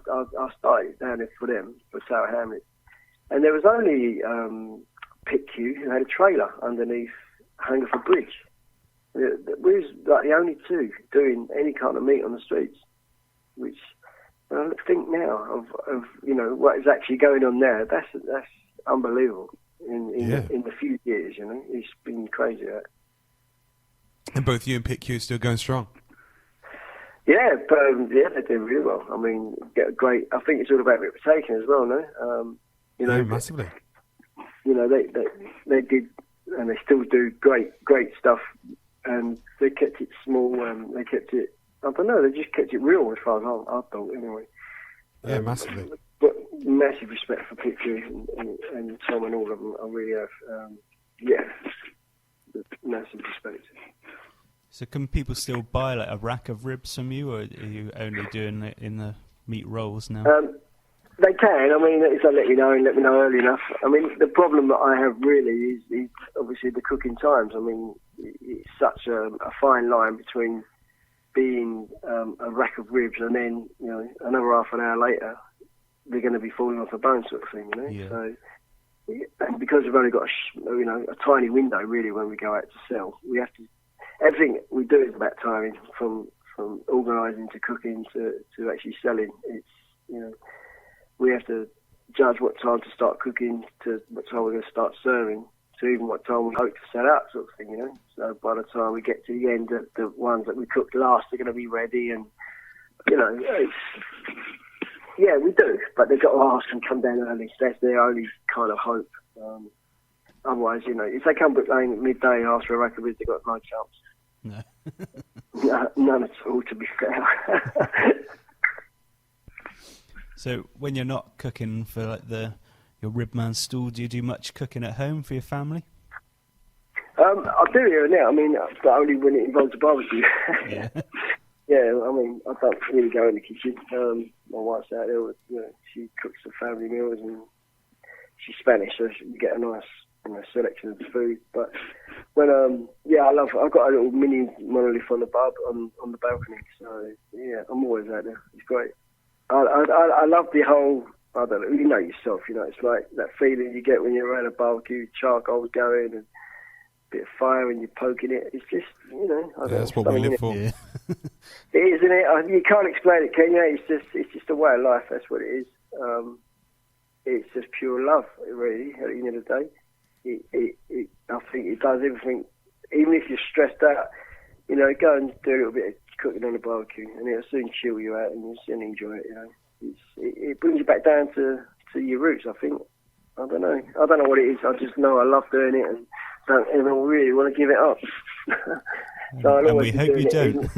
started down there for them, for Tower Hamlets. And there was only PBQ who had a trailer underneath Hungerford Bridge. We was like the only two doing any kind of meat on the streets, which when I think now of what is actually going on there, that's unbelievable in the few years, it's been crazy. And both you and PBQ are still going strong. Yeah, they're doing really well. I mean, get a great. I think it's all about reputation as well, no? Massively. They did, and they still do great stuff. And they kept it small. They kept it. I don't know. They just kept it real, as far as I thought, anyway. Yeah, massively. But massive respect for PBQ and Tom and all of them. I really have. Massive respect. So can people still buy like a rack of ribs from you, or are you only doing it in the meat rolls now? They can. I mean, if they let me know early enough. I mean, the problem that I have really is obviously the cooking times. I mean, it's such a fine line between being a rack of ribs and then, another half an hour later, they're going to be falling off the bone sort of thing, Yeah. So, and because we've only got a tiny window really when we go out to sell, we have to. Everything we do is about timing, from organising to cooking to actually selling. It's we have to judge what time to start cooking, to what time we're going to start serving, to even what time we hope to set out, sort of thing. So by the time we get to the end, the ones that we cooked last are going to be ready, and we do. But they've got to ask and come down early. So that's their only kind of hope. Otherwise, if they come Brook Lane at midday and ask for a rack of ribs, they've got no chance. No. None at all, to be fair. So when you're not cooking for like your Rib Man stall, do you do much cooking at home for your family? I do here and there. I mean, but only when it involves a barbecue. Yeah. Yeah, I mean, I don't really go in the kitchen. My wife's out there, she cooks the family meals, and she's Spanish, so we get a nice selection of the food. But when I've got a little mini monolith on the balcony, so yeah, I'm always out there. It's great. I love the whole. I don't know. You know yourself. It's like that feeling you get when you're around a barbecue, charcoal's going, and a bit of fire, and you're poking it. It's just, that's what we live for. Yeah. It is, isn't it? You can't explain it, can you? It's just a way of life. That's what it is. It's just pure love, really. At the end of the day, I think it does everything. Even if you're stressed out, you know, go and do a little bit of cooking on the barbecue, and it'll soon chill you out, and you'll soon enjoy it. You know, it brings you back down to your roots. I think. I don't know what it is. I just know I love doing it, and don't ever really want to give it up. So and we hope you don't.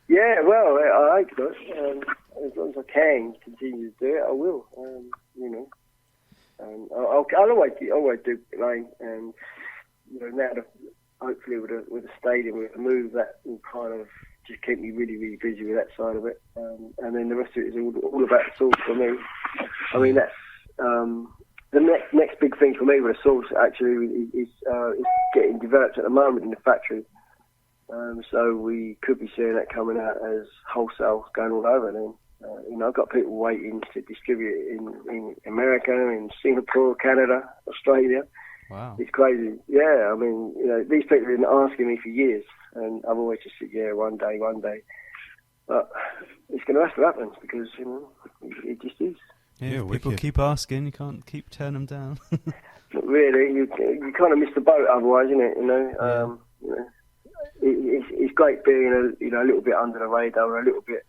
Yeah, well, I hope so. As long as I can continue to do it, I will. You know, I'll always do playing, and you know, now hopefully with the stadium, with the move, that will kind of just keep me really, really busy with that side of it. And then the rest of it is all about the sauce for me. I mean, that's the next big thing for me with the sauce actually is getting developed at the moment in the factory. So we could be seeing that coming out as wholesale going all over then. You know, I've got people waiting to distribute it in America, in Singapore, Canada, Australia. Wow. It's crazy. Yeah, I mean, you know, these people have been asking me for years, and I've always just said, yeah, one day. But it's going to have to happen because, you know, it just is. Yeah, people keep asking, you can't keep turning them down. Really, you kind of miss the boat otherwise, isn't it? You know, you know, it's great being a little bit under the radar, or a little bit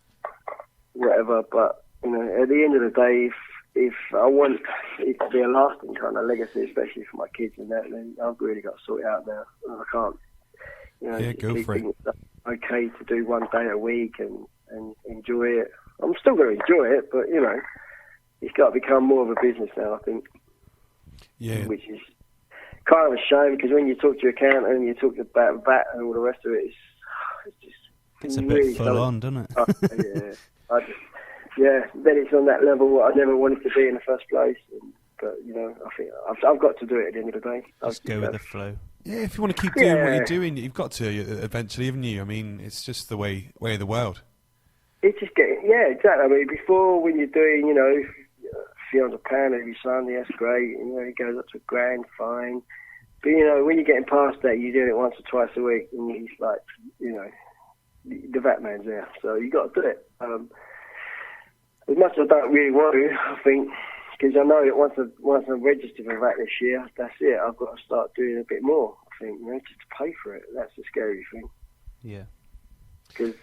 whatever. But you know, at the end of the day, if I want it to be a lasting kind of legacy, especially for my kids and that, then I've really got to sort it out now. I can't, you know, go for it. It's okay to do one day a week and enjoy it. I'm still going to enjoy it, but you know, it's got to become more of a business now, I think. Yeah. Which is kind of a shame, because when you talk to your accountant and you talk about VAT and all the rest of it, it's a bit full on, doesn't it? Yeah, then it's on that level I never wanted to be in the first place. But you know, I think I've got to do it at the end of the day. Just go with the flow. Yeah, if you want to keep doing what you're doing, you've got to eventually, haven't you? I mean, it's just the way of the world. It's just exactly. I mean, before, when you're doing, you know, £300 every Sunday, that's great. You know, it goes up to £1,000, fine. But you know, when you're getting past that, you're doing it once or twice a week, and it's like, you know, the VAT man's there, so you got to do it. As much as I don't really want to, I think, because I know that once I've registered for VAT this year, that's it. I've got to start doing a bit more. I think, you know, just to pay for it. That's the scary thing. Yeah. Because,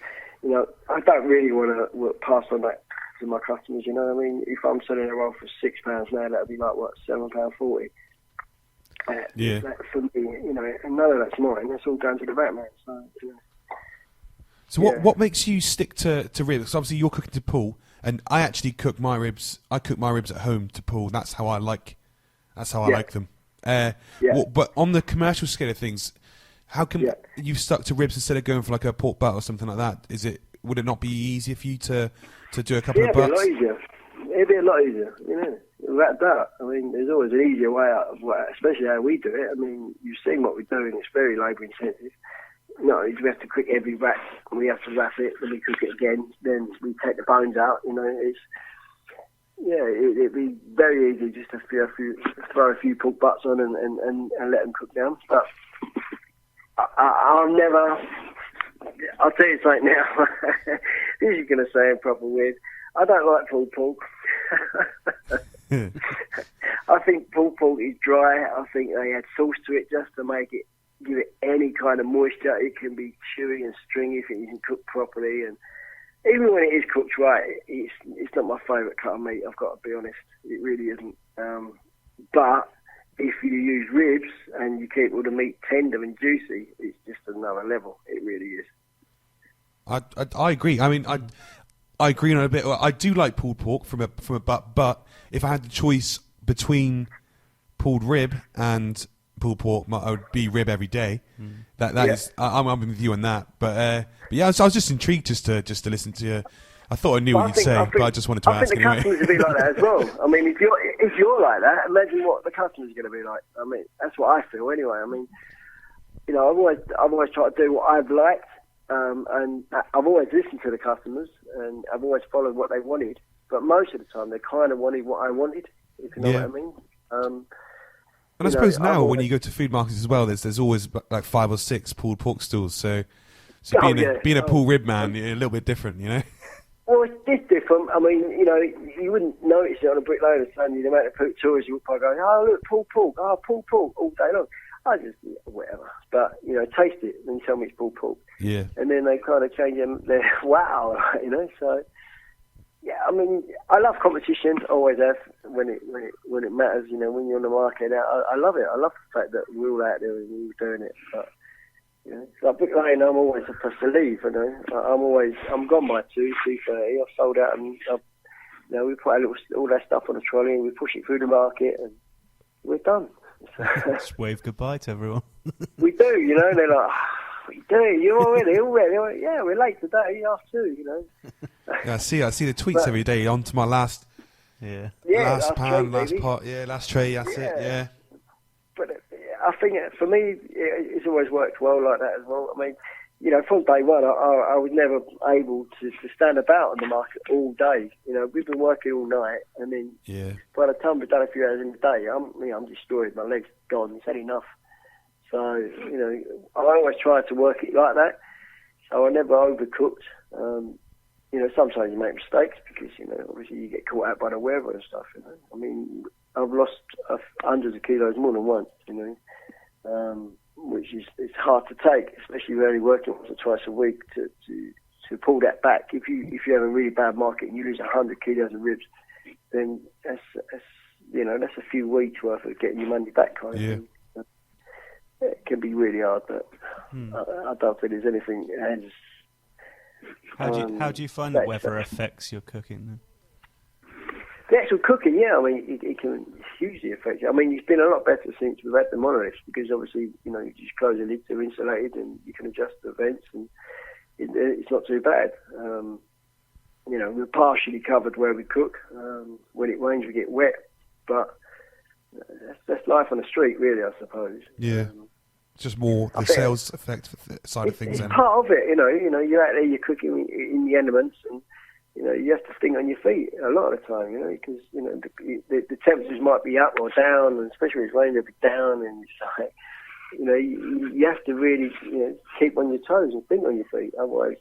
you know, I don't really want to pass on that to my customers. You know what I mean? If I'm selling a roll for £6 now, that'd be like, what, £7.40. Yeah. That for me, you know, and none of that's mine. That's all down to the VAT man. So, you know. So what makes you stick to ribs? Because obviously you're cooking to Paul, and I actually cook my ribs. I cook my ribs at home to Paul. That's how I like them. But on the commercial scale of things, how come you've stuck to ribs instead of going for like a pork butt or something like that? Would it not be easier for you to do a couple of butts? It'd be a lot easier. You know, without that, I mean, there's always an easier way out of especially how we do it. I mean, you've seen what we're doing. It's very labour intensive. No, we have to cook every wrap, and we have to wrap it, then we cook it again, then we take the bones out. You know, it'd be very easy just to throw a few pork butts on and let them cook down. But I'll tell you something now. This is going to sound proper weird. I don't like pulled pork. I think pulled pork is dry. I think they add sauce to it just to give it any kind of moisture. It can be chewy and stringy if it isn't cooked properly, and even when it is cooked right, it's not my favourite cut of meat. I've got to be honest, it really isn't. But if you use ribs and you keep all the meat tender and juicy, it's just another level. It really is. I agree. I mean, I agree on a bit. I do like pulled pork from a butt, but if I had the choice between pulled rib and pulled pork, I would be rib every day. That is, I'm with you on that. But yeah, I was just intrigued just to listen to you. I thought I knew what you'd say, but I just wanted to ask anyway. I think the customers will be like that as well. I mean, if you're like that, imagine what the customers are going to be like. I mean, that's what I feel anyway. I mean, you know, I've always tried to do what I've liked, and I've always listened to the customers, and I've always followed what they wanted. But most of the time, they kind of wanted what I wanted, if you know what I mean. And I suppose now, when you go to food markets as well, there's always like 5 or 6 pulled pork stalls. So being a pulled rib man, you're a little bit different, you know. Well, it's different. I mean, you know, you wouldn't notice it on a bricklayer Sunday, the amount of tourists you would probably go, oh, look, pulled pork, pulled pork all day long. I just, whatever. But, you know, taste it and tell me it's pulled pork. Yeah. And then they kind of change their wow, you know, so... Yeah, I mean, I love competition. Always have when it matters. You know, when you're on the market, I love it. I love the fact that we're all out there and we're all doing it. But you know, like bricklaying, I'm always supposed to leave. You know, I'm gone by 2:30. I've sold out, and you know, we put all that stuff on a trolley and we push it through the market, and we're done. Just wave goodbye to everyone. We do, you know. And they're like, what you do? You're already? Yeah, we're late today. 2:30, you know. Yeah, I see the tweets every day. On to my last last pan, last tray, pot, last tray. That's it. Yeah. But I think for me, it's always worked well like that as well. I mean, you know, from day one, I was never able to stand about on the market all day. You know, we've been working all night, and then by the time we've done a few hours in the day, I'm destroyed. My legs gone. It's had enough. So you know, I always tried to work it like that. So I never overcooked. You know, sometimes you make mistakes because, you know, obviously you get caught out by the weather and stuff, you know. I mean, I've lost hundreds of kilos more than once, you know, which is it's hard to take, especially if you're only working once or twice a week to pull that back. If you have a really bad market and you lose 100 kilos of ribs, then that's you know, that's a few weeks worth of getting your money back kind of thing. It can be really hard, but I don't think there's anything as... How do you find that weather affects your cooking then? The actual cooking, I mean, it can hugely affect you. I mean, it's been a lot better since we've had the monoliths because obviously, you know, you just close the lids, they're insulated and you can adjust the vents and it's not too bad. You know, we're partially covered where we cook. When it rains, we get wet, but that's life on the street, really, I suppose. Yeah. Just more the sales effect side of things. It's part of it, you know. You're out there, you're cooking in the elements, and you know you have to think on your feet a lot of the time, you know, because you know the temperatures might be up or down, and especially when it's raining, they'll be down, and it's like, you know, you have to really, you know, keep on your toes and think on your feet. Otherwise,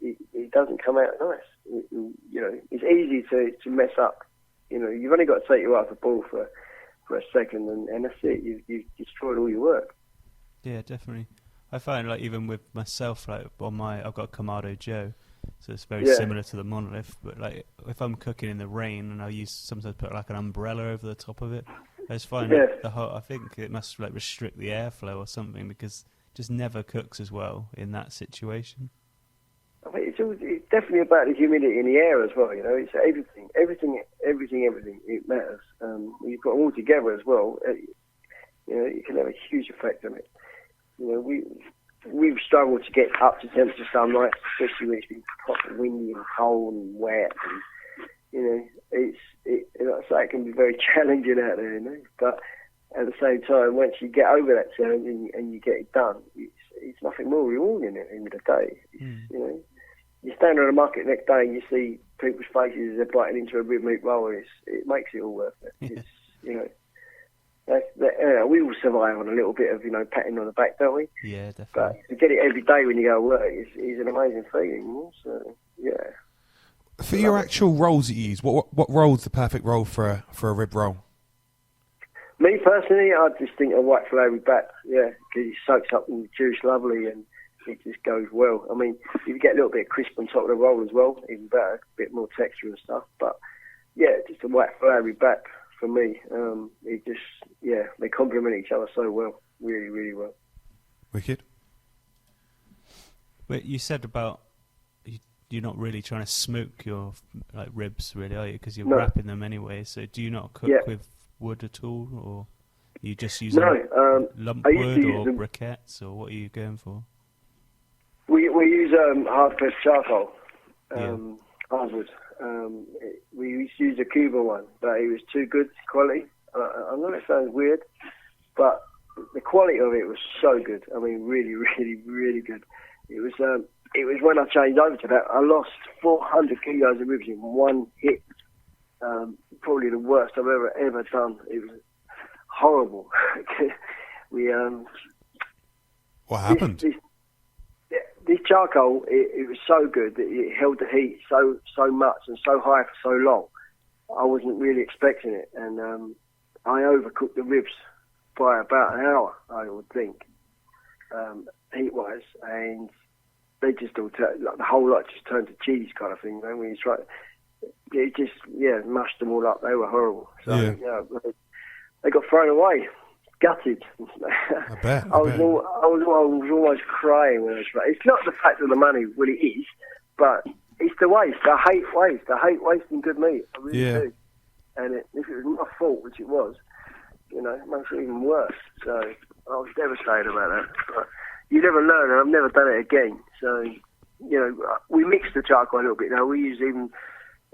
it doesn't come out nice. You know, it's easy to mess up. You know, you've only got to take your eye off the ball for a second, and that's it. You've destroyed all your work. Yeah, definitely. I find, like, even with myself, like, I've got a Kamado Joe, so it's very similar to the monolith, but, like, if I'm cooking in the rain and I sometimes put, like, an umbrella over the top of it, I just find I think it must, like, restrict the airflow or something, because it just never cooks as well in that situation. I think it's definitely about the humidity in the air as well, you know. It's everything, it matters. When you put them all together as well, you know, it can have a huge effect on it. You know, we've struggled to get up to temperature some nights, especially when it's been hot, windy and cold and wet. And, you know, like I say, it can be very challenging out there, you know. But at the same time, once you get over that challenge and you get it done, it's nothing more rewarding at the end of the day. You know, you stand on the market next day and you see people's faces as they're biting into a rib meat roll. It makes it all worth it. It's, you know. We all survive on a little bit of, you know, patting on the back, don't we? Yeah, definitely. But to get it every day when you go to work is an amazing feeling, you know? So, yeah. For your actual rolls that you use, what roll's the perfect roll for a rib roll? Me personally, I just think a white floury bat, because it soaks up in the juice lovely and it just goes well. I mean, if you get a little bit of crisp on top of the roll as well, even better, a bit more texture and stuff. But just a white floury bat. For me, it just, they complement each other so well, really, really well. Wicked. But you said about you're not really trying to smoke your like ribs, really, are you? Because you're wrapping them anyway. So do you not cook with wood at all, or you just use lump wood or briquettes, or what are you going for? We use hard pressed charcoal, hardwood. We used to use a Cuban one, but it was too good quality. I know it sounds weird, but the quality of it was so good. I mean, really, really, really good. It was when I changed over to that, I lost 400 kilos of ribs in one hit. Probably the worst I've ever done. It was horrible. What happened? this charcoal, it was so good that it held the heat so much and so high for so long. I wasn't really expecting it, and I overcooked the ribs by about an hour, I would think, heat-wise, and they just all the whole lot just turned to cheese kind of thing. When you try, it just mushed them all up. They were horrible. So they got thrown away, gutted. I bet. I was almost crying when I was. It's not the fact of the money, well, it is, but it's the waste. I hate waste. I hate wasting good meat. I really do. And if it was my fault, which it was, it makes it even worse. So I was devastated about that. But you never learn, and I've never done it again. So, we mix the charcoal a little bit now. We use even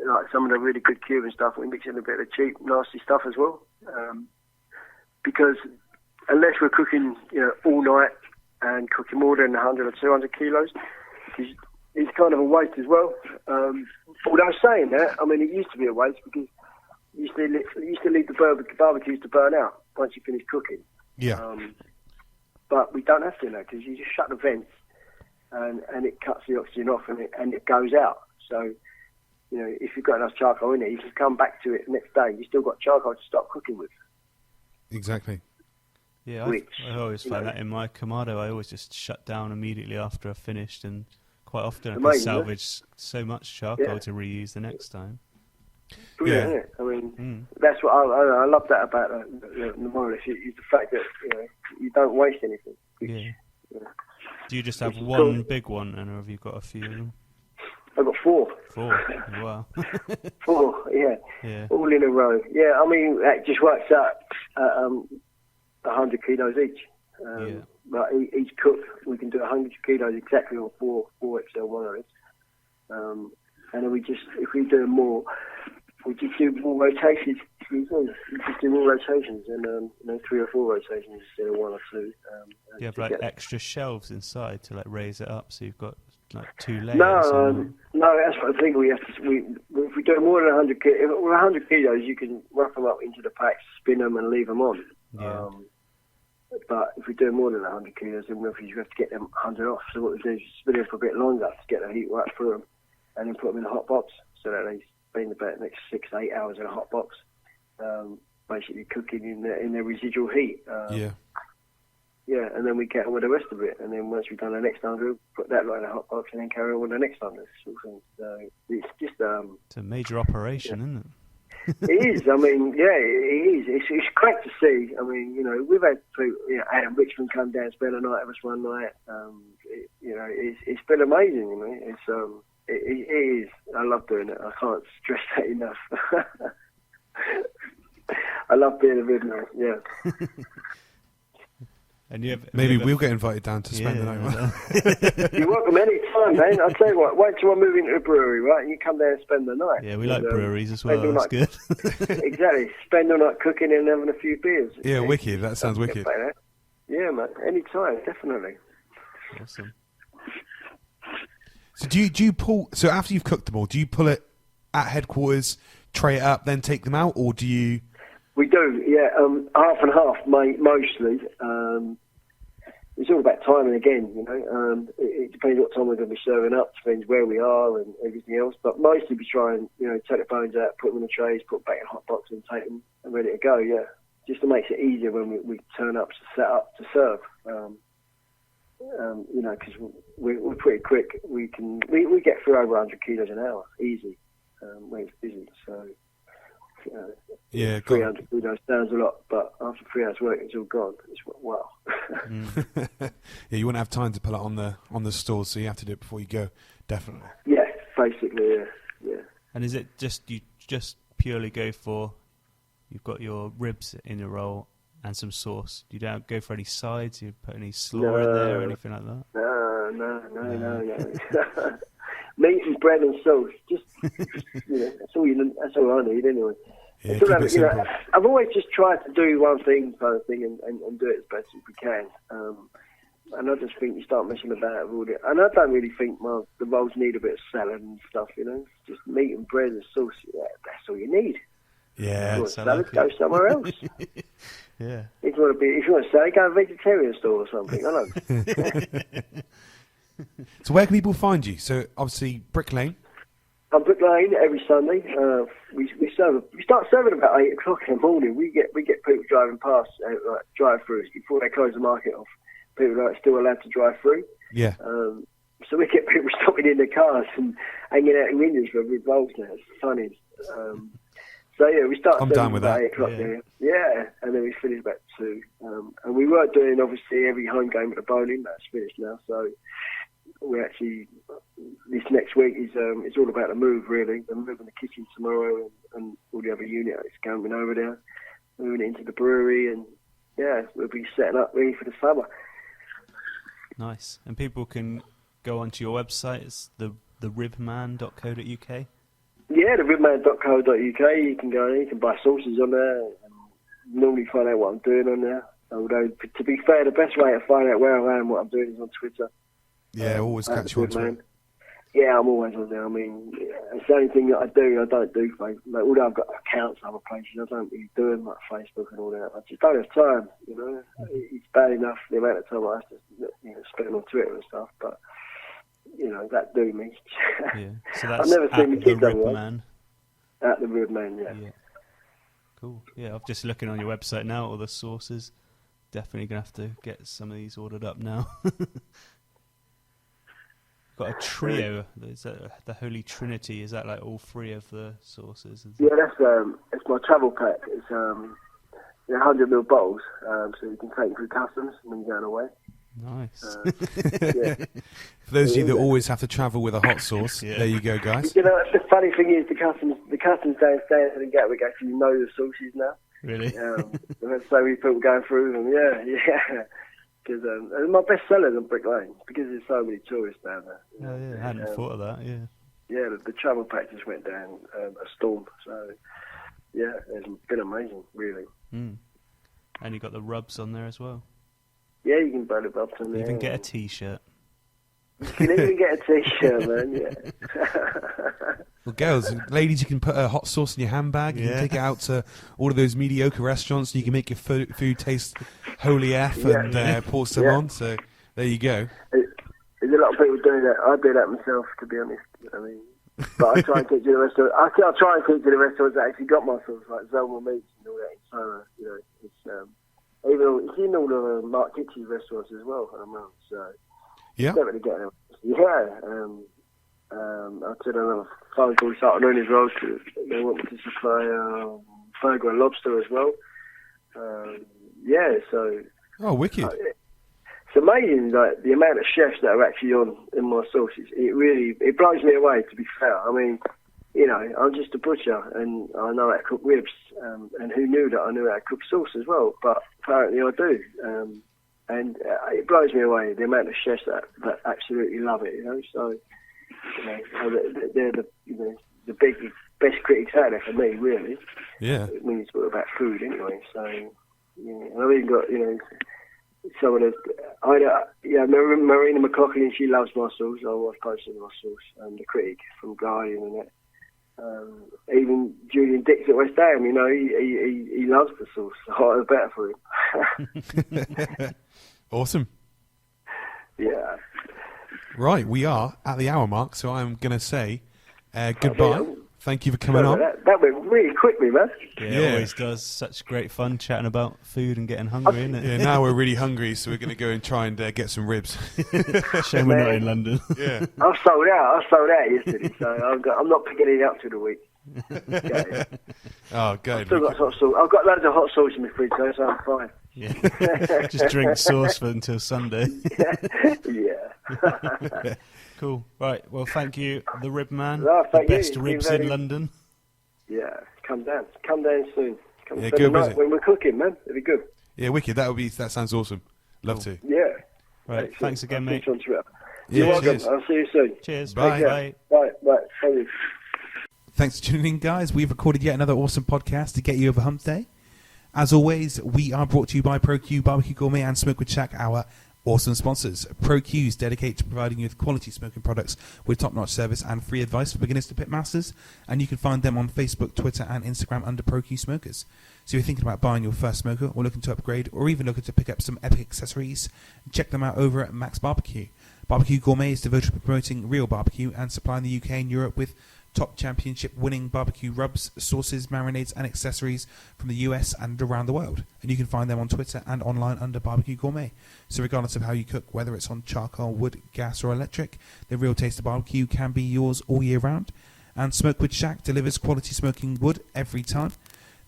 like some of the really good Cuban stuff. We mix in a bit of cheap, nasty stuff as well. Because unless we're cooking, all night and cooking more than 100 or 200 kilos, it's kind of a waste as well. Although saying that, I mean, it used to be a waste because you used to leave the barbecues to burn out once you finish cooking. Yeah. But we don't have to now because you just shut the vents and it cuts the oxygen off and it goes out. So, if you've got enough charcoal in there, you can come back to it the next day. You've still got charcoal to start cooking with. Exactly. Yeah, I always find that in my Kamado, I always just shut down immediately after I've finished, and quite often I can salvage so much charcoal to reuse the next time. Brilliant, isn't it? I mean, that's what I love that about the Morris is the fact that you don't waste anything. Do you just have one big one, and or have you got a few of them? I've got 4. 4, wow. 4, yeah, all in a row. Yeah, I mean that just works out 100 kilos each. But each cook, we can do 100 kilos exactly on 4 XL monoliths. And then if we do more, we just do more rotations. We just do more rotations, and 3 or 4 rotations instead of 1 or 2. You have like extra shelves inside to like raise it up, so you've got like 2 layers. No, that's what I think we have to. If we do more than 100 kilos, if we're 100 kilos, you can rough them up into the packs, spin them, and leave them on. Yeah. But if we do more than 100 kilos, then you have to get them 100 off. So what we do is spin them for a bit longer to get the heat right through them, and then put them in a hot box so that they spend about the next 6 to 8 hours in a hot box, basically cooking in their residual heat. Yeah, and then we get on with the rest of it. And then once we've done the next 100, put that lot in a hot box and then carry on with the next 100. So it's just... it's a major operation, isn't it? It is. I mean, yeah, it is. It's great to see. I mean, we've had Adam Richmond come down and spend a night with us one night. It's been amazing. It is. I love doing it. I can't stress that enough. I love being a rib man. Yeah. And maybe we'll get invited down to spend the night. You're welcome any time, man. I'll tell you what, wait till I move into a brewery, right? And you come there and spend the night. Yeah, we like breweries as well. That's good. Exactly. Spend the night cooking and having a few beers. Yeah, wicked. That sounds wicked. Yeah, man. Any time, definitely. Awesome. So do you pull? So after you've cooked them all, do you pull it at headquarters, tray it up, then take them out, or do you? We do, yeah. Half and half, mostly. It's all about timing again, It depends what time we're going to be serving up, depends where we are and everything else. But mostly we try and, take the bones out, put them in the trays, put them back in a hot box and take them and ready to go, yeah. Just to make it easier when we turn up to set up to serve. Because we're pretty quick. We get through over 100 kilos an hour, easy, when it's busy. So, 300 kilos sounds a lot, but after 3 hours work, it's all gone. It's wow. Yeah, you wouldn't have time to pull it on the stores, so you have to do it before you go, definitely. Yeah, basically, yeah. And is it you just purely go for, you've got your ribs in your roll and some sauce? You don't go for any sides? You put any slaw in there or anything like that? No. Meat and bread and sauce. Just that's all I need anyway. Yeah, I've always just tried to do one thing kind of thing and do it as best as we can. And I just think you start messing about with all it. And I don't really think the rolls need a bit of salad and stuff, Just meat and bread and sauce. Yeah, that's all you need. Yeah, salad, go somewhere else. Yeah. If you want to salad, go to a vegetarian store or something. I know. So where can people find you? So obviously Brick Lane. On Brick Lane every Sunday. We start serving about 8 o'clock in the morning. We get people driving past, like drive-throughs before they close the market off. People are still allowed to drive through. Yeah. So we get people stopping in their cars and hanging out in windows with revolves now. It's funny. So yeah, we start serving about 8 o'clock there. Yeah, and then we finish about 2. And we were doing obviously every home game at the bowling. That's finished now. So we actually, this next week is it's all about the move really. We're moving the kitchen tomorrow and all the other units coming over there, moving it into the brewery, and yeah, we'll be setting up ready for the summer. Nice. And people can go onto your website. It's the ribman.co.uk. Yeah, the ribman.co.uk. You can go in, you can buy sauces on there, and normally find out what I'm doing on there. Although, to be fair, the best way to find out where I am, what I'm doing, is on Twitter. Yeah, always catch you on Twitter. Yeah, I'm always on there. I mean, it's the only thing that I do. I don't do Facebook. Like, although I've got accounts other places, I don't really do them like Facebook and all that. I just don't have time, you know. It's bad enough the amount of time I have to spend on Twitter and stuff, but, you know, that do me. Yeah. So that's I've never seen the kids the RIB Man. At the RIB Man, yeah. Cool. Yeah, I'm just looking on your website now, all the sauces. Definitely going to have to get some of these ordered up now. Got a trio. Is that the Holy Trinity? Is that like all 3 of the sauces? Yeah, it's my travel pack. It's 100ml bottles, so you can take them through customs when you're going away. Nice. Yeah. For those of you that always have to travel with a hot sauce, there you go, guys. You know, the funny thing is the customs downstairs at the Gatwick actually know the sauces now. Really? There's so many people going through them. Yeah. Because my best sellers on Brick Lane because there's so many tourists down there. Oh yeah, I hadn't thought of that. Yeah. Yeah, the travel pack just went down a storm. So yeah, it's been amazing, really. Mm. And you got the rubs on there as well. Yeah, you can buy the rubs on there. You even get a T-shirt. You can even get a T-shirt, man. Yeah. Well, girls, ladies, you can put a hot sauce in your handbag. You can take it out to all of those mediocre restaurants. And you can make your food taste holy F and pour some on. So there you go. There's a lot of people doing that. I do that myself, to be honest. I mean, but I try and keep to the restaurants. I try and keep to the restaurants that actually got my sauce, like Zelma Meats and all that. So you know, it's in all the Mark Gevaux restaurants as well at the moment. So yeah, don't really get them. Yeah. I did another phone call this afternoon as well. They want me to supply burger and lobster as well. So... Oh, wicked. It's amazing, like, the amount of chefs that are actually in my sauces. It blows me away, to be fair. I mean, you know, I'm just a butcher, and I know how to cook ribs, and who knew that I knew how to cook sauce as well? But apparently I do. And it blows me away, the amount of chefs that absolutely love it, you know, so... You know, they're the best critics out there for me, really. Yeah. When you talk about food, anyway. So, and I've even got some of the Marina McLaughlin. She loves my sauce. I was posting my sauce, and the critic from Guardian and that. Even Julian Dix at West Ham, you know, he loves the sauce. The hotter the better for him. Awesome. Yeah. Right, we are at the hour mark, so I'm going to say goodbye. Thank you for coming on. That went really quickly, man. Yeah, it always does. Such great fun chatting about food and getting hungry, isn't it? Yeah, now we're really hungry, so we're going to go and try and get some ribs. Shame we're not in London. Yeah. I sold out yesterday, so I'm not picking it up through the week. Oh, good. I've still got hot sauce. I've got loads of hot sauce in my fridge, so I'm fine. Yeah. Just drink sauce until Sunday. Yeah. Cool. Right. Well, thank you, the RIB Man. No, the best ribs in London. Yeah. Come down soon. Come spend go the night visit. when we're cooking, man. It'd be good. Yeah, wicked. That sounds awesome. Love to. Yeah. Right. Excellent. Thanks again, mate. You're welcome. Cheers. I'll see you soon. Cheers. Bye. Bye. Bye. Thank you. Thanks for tuning in, guys. We've recorded yet another awesome podcast to get you over hump day. As always, we are brought to you by ProQ BBQ Gourmet and Smokewood Shack, our awesome sponsors. ProQ is dedicated to providing you with quality smoking products with top-notch service and free advice for beginners to pit masters. And you can find them on Facebook, Twitter, and Instagram under ProQ Smokers. So if you're thinking about buying your first smoker or looking to upgrade or even looking to pick up some epic accessories, check them out over at Max Barbecue. BBQ Gourmet is devoted to promoting real barbecue and supplying the UK and Europe with top championship-winning barbecue rubs, sauces, marinades and accessories from the US and around the world. And you can find them on Twitter and online under BBQ Gourmet. So regardless of how you cook, whether it's on charcoal, wood, gas or electric, the real taste of barbecue can be yours all year round. And Smokewood Shack delivers quality smoking wood every time.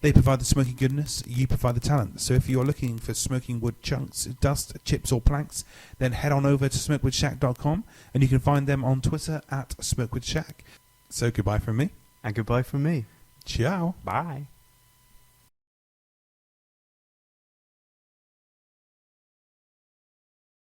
They provide the smoky goodness, you provide the talent. So if you're looking for smoking wood chunks, dust, chips or planks, then head on over to smokewoodshack.com and you can find them on Twitter at Smokewood Shack. So goodbye from me. And goodbye from me. Ciao. Bye.